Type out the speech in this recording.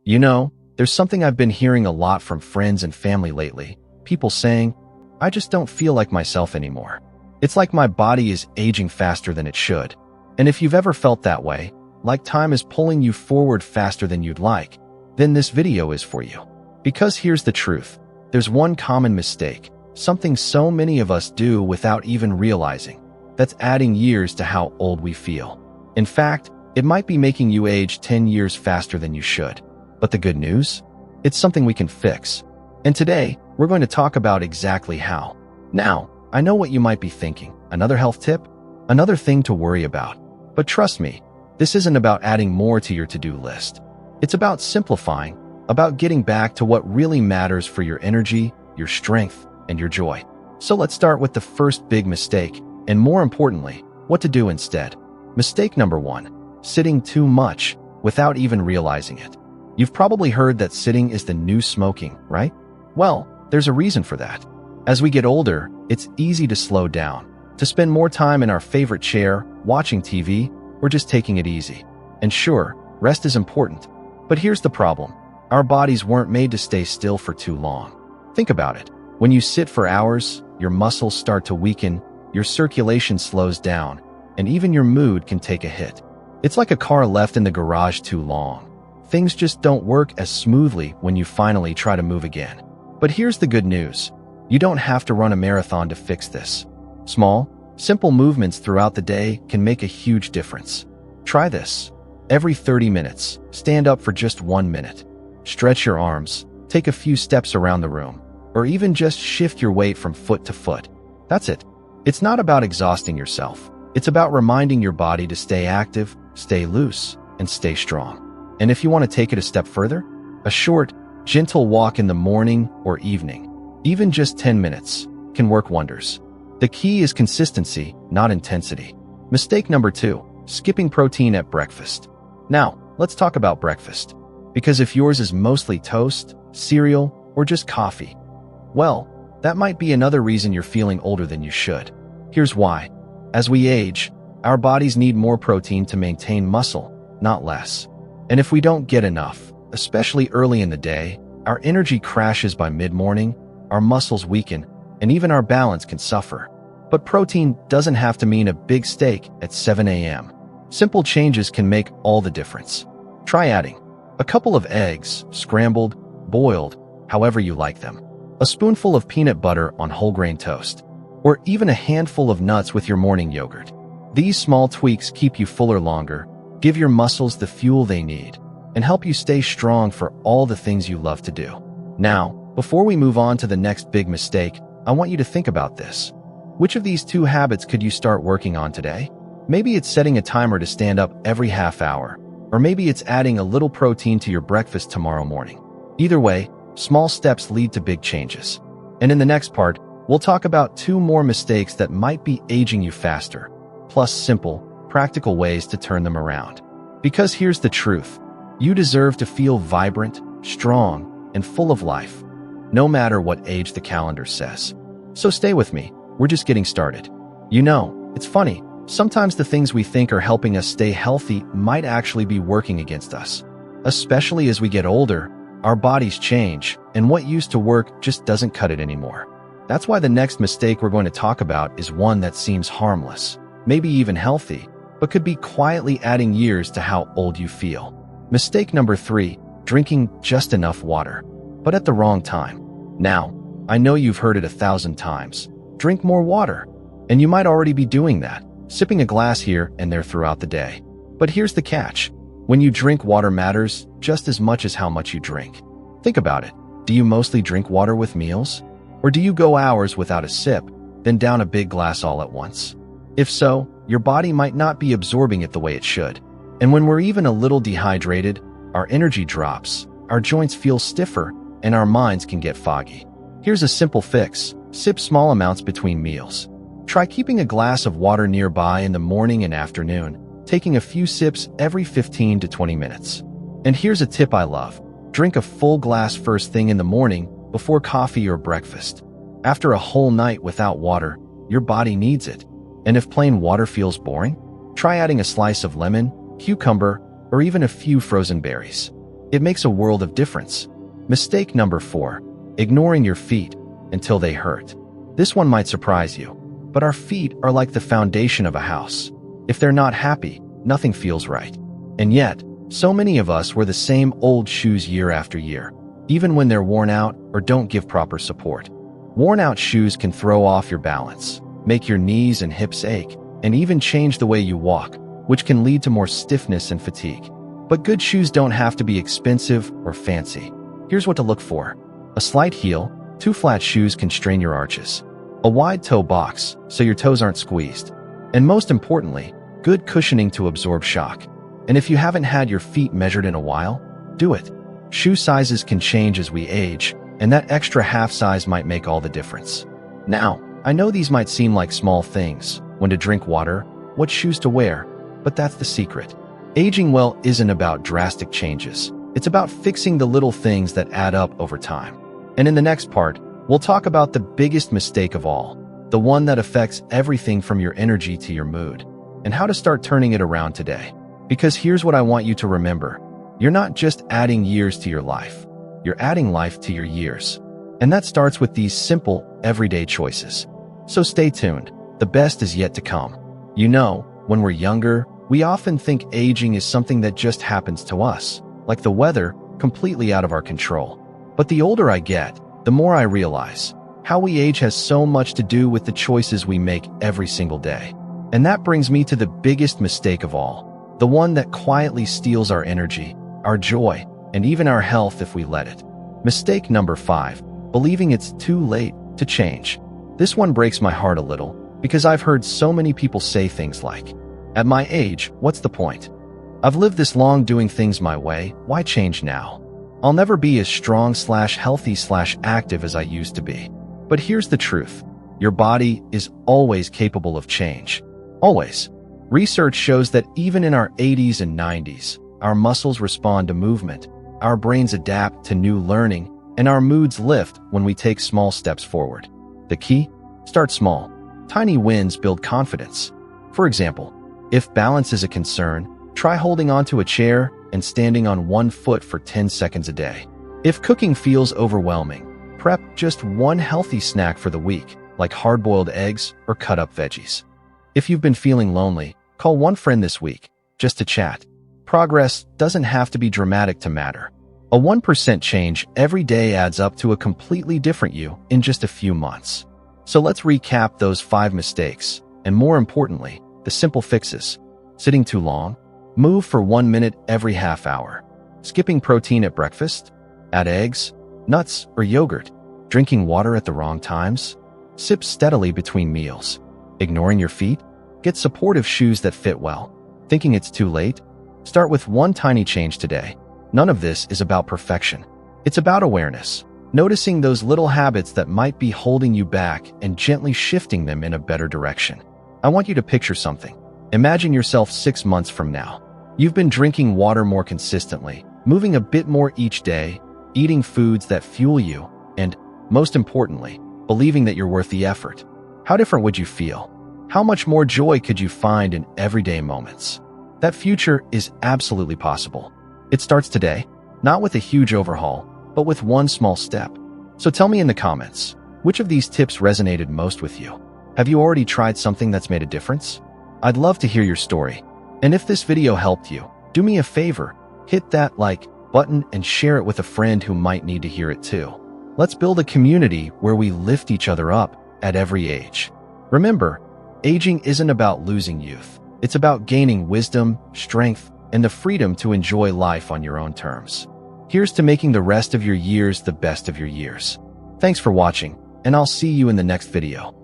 You know, there's something I've been hearing a lot from friends and family lately. People saying, I just don't feel like myself anymore. It's like my body is aging faster than it should. And if you've ever felt that way, like time is pulling you forward faster than you'd like, then this video is for you. Because here's the truth. There's one common mistake, something so many of us do without even realizing, that's adding years to how old we feel. In fact, it might be making you age 10 years faster than you should. But the good news? It's something we can fix. And today, we're going to talk about exactly how. Now, I know what you might be thinking. Another health tip? Another thing to worry about. But trust me, this isn't about adding more to your to-do list. It's about simplifying, about getting back to what really matters for your energy, your strength, and your joy. So let's start with the first big mistake, and more importantly, what to do instead. Mistake number 1, sitting too much without even realizing it. You've probably heard that sitting is the new smoking, right? Well, there's a reason for that. As we get older, it's easy to slow down, to spend more time in our favorite chair, watching TV, or just taking it easy. And sure, rest is important. But here's the problem. Our bodies weren't made to stay still for too long. Think about it. When you sit for hours, your muscles start to weaken, your circulation slows down, and even your mood can take a hit. It's like a car left in the garage too long. Things just don't work as smoothly when you finally try to move again. But here's the good news. You don't have to run a marathon to fix this. Small, simple movements throughout the day can make a huge difference. Try this. Every 30 minutes, stand up for just 1 minute. Stretch your arms, take a few steps around the room, or even just shift your weight from foot to foot. That's it. It's not about exhausting yourself. It's about reminding your body to stay active, stay loose, and stay strong. And if you want to take it a step further, a short, gentle walk in the morning or evening, even just 10 minutes, can work wonders. The key is consistency, not intensity. Mistake number 2, skipping protein at breakfast. Now, let's talk about breakfast. Because if yours is mostly toast, cereal, or just coffee, well, that might be another reason you're feeling older than you should. Here's why. As we age, our bodies need more protein to maintain muscle, not less. And if we don't get enough, especially early in the day, our energy crashes by mid-morning, our muscles weaken, and even our balance can suffer. But protein doesn't have to mean a big steak at 7 a.m. Simple changes can make all the difference. Try adding a couple of eggs, scrambled, boiled, however you like them, a spoonful of peanut butter on whole grain toast, or even a handful of nuts with your morning yogurt. These small tweaks keep you fuller longer, give your muscles the fuel they need, and help you stay strong for all the things you love to do. Now, before we move on to the next big mistake, I want you to think about this. Which of these 2 habits could you start working on today? Maybe it's setting a timer to stand up every half hour, or maybe it's adding a little protein to your breakfast tomorrow morning. Either way, small steps lead to big changes. And in the next part, we'll talk about 2 more mistakes that might be aging you faster, plus simple, practical ways to turn them around. Because here's the truth. You deserve to feel vibrant, strong, and full of life, no matter what age the calendar says. So stay with me. We're just getting started. You know, it's funny. Sometimes the things we think are helping us stay healthy might actually be working against us. Especially as we get older, our bodies change, and what used to work just doesn't cut it anymore. That's why the next mistake we're going to talk about is one that seems harmless, maybe even healthy, but could be quietly adding years to how old you feel. Mistake number 3, drinking just enough water, but at the wrong time. Now, I know you've heard it 1,000 times. Drink more water. And you might already be doing that, sipping a glass here and there throughout the day. But here's the catch. When you drink, water matters just as much as how much you drink. Think about it. Do you mostly drink water with meals? Or do you go hours without a sip, then down a big glass all at once? If so, your body might not be absorbing it the way it should. And when we're even a little dehydrated, our energy drops, our joints feel stiffer, and our minds can get foggy. Here's a simple fix. Sip small amounts between meals. Try keeping a glass of water nearby in the morning and afternoon, taking a few sips every 15 to 20 minutes. And here's a tip I love. Drink a full glass first thing in the morning before coffee or breakfast. After a whole night without water, your body needs it. And if plain water feels boring, try adding a slice of lemon, cucumber, or even a few frozen berries. It makes a world of difference. Mistake number 4. Ignoring your feet until they hurt. This one might surprise you, but our feet are like the foundation of a house. If they're not happy, nothing feels right. And yet, so many of us wear the same old shoes year after year, even when they're worn out or don't give proper support. Worn-out shoes can throw off your balance, make your knees and hips ache, and even change the way you walk, which can lead to more stiffness and fatigue. But good shoes don't have to be expensive or fancy. Here's what to look for. A slight heel. 2 flat shoes can strain your arches. A wide toe box, so your toes aren't squeezed. And most importantly, good cushioning to absorb shock. And if you haven't had your feet measured in a while, do it. Shoe sizes can change as we age, and that extra half size might make all the difference. Now, I know these might seem like small things, when to drink water, what shoes to wear, but that's the secret. Aging well isn't about drastic changes. It's about fixing the little things that add up over time. And in the next part, we'll talk about the biggest mistake of all, the one that affects everything from your energy to your mood, and how to start turning it around today. Because here's what I want you to remember. You're not just adding years to your life. You're adding life to your years. And that starts with these simple, everyday choices. So stay tuned. The best is yet to come. You know, when we're younger, we often think aging is something that just happens to us, like the weather, completely out of our control. But the older I get, the more I realize how we age has so much to do with the choices we make every single day. And that brings me to the biggest mistake of all, the one that quietly steals our energy, our joy, and even our health if we let it. Mistake number 5, believing it's too late to change. This one breaks my heart a little, because I've heard so many people say things like, "At my age, what's the point? I've lived this long doing things my way, why change now? I'll never be as strong/healthy/active as I used to be." But here's the truth. Your body is always capable of change. Always. Research shows that even in our 80s and 90s, our muscles respond to movement, our brains adapt to new learning, and our moods lift when we take small steps forward. The key? Start small. Tiny wins build confidence. For example, if balance is a concern, try holding onto a chair and standing on one foot for 10 seconds a day. If cooking feels overwhelming, prep just one healthy snack for the week, like hard-boiled eggs or cut-up veggies. If you've been feeling lonely, call one friend this week, just to chat. Progress doesn't have to be dramatic to matter. A 1% change every day adds up to a completely different you in just a few months. So let's recap those 5 mistakes, and more importantly, the simple fixes. Sitting too long? Move for 1 minute every half hour. Skipping protein at breakfast? Add eggs, nuts, or yogurt. Drinking water at the wrong times? Sip steadily between meals. Ignoring your feet? Get supportive shoes that fit well. Thinking it's too late? Start with one tiny change today. None of this is about perfection. It's about awareness. Noticing those little habits that might be holding you back and gently shifting them in a better direction. I want you to picture something. Imagine yourself 6 months from now. You've been drinking water more consistently, moving a bit more each day, eating foods that fuel you, and, most importantly, believing that you're worth the effort. How different would you feel? How much more joy could you find in everyday moments? That future is absolutely possible. It starts today, not with a huge overhaul, but with one small step. So tell me in the comments, which of these tips resonated most with you? Have you already tried something that's made a difference? I'd love to hear your story. And if this video helped you, do me a favor, hit that like button and share it with a friend who might need to hear it too. Let's build a community where we lift each other up at every age. Remember, aging isn't about losing youth. It's about gaining wisdom, strength, and the freedom to enjoy life on your own terms. Here's to making the rest of your years the best of your years. Thanks for watching, and I'll see you in the next video.